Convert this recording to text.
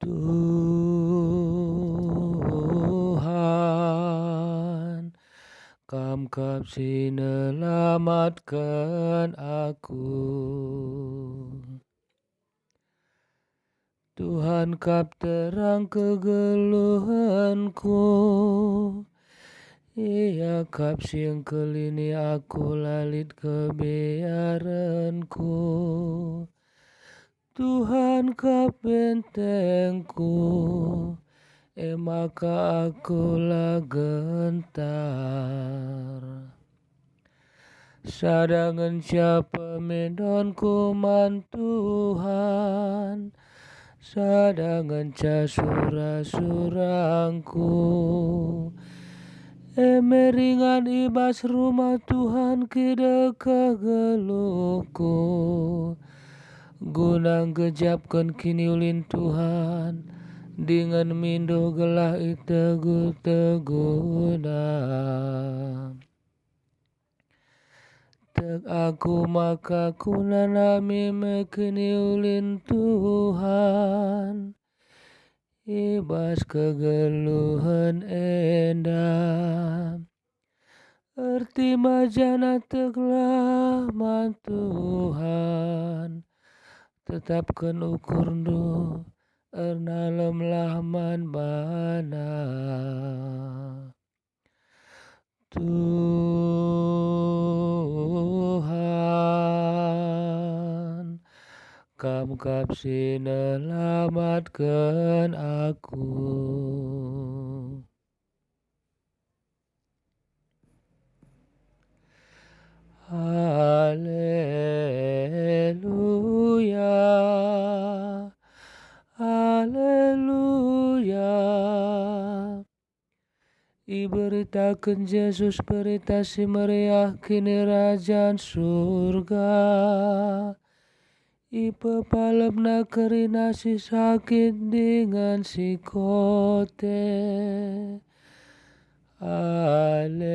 Tuhan, Kam kap sinelamatkan aku. Tuhan kap terang kegeluhanku, Ia kap siang kelini aku lalit kebiaranku. Tuhan kap bentengku, maka akulah gentar. Sadangan siapa medonku man Tuhan, sadangan ca surangku. Meringan ibas rumah Tuhan kidekah geluhku. Gunang gejapkan kini ulin Tuhan, dengan mindo gelah teguna. Tek aku maka kunanami mekini ulin Tuhan, ibas kegeluhan endah. Erti majana teglah man Tuhan, tetapkan ukur do ernalem lahman bana. Tuhan, Kam kap sinelamatkan aku. Haleluya, haleluya. Iberitakan Yesus berita si meriah kini rajaan surga. Ipepalem nakeri nasi sakit dengan si kote. Haleluya.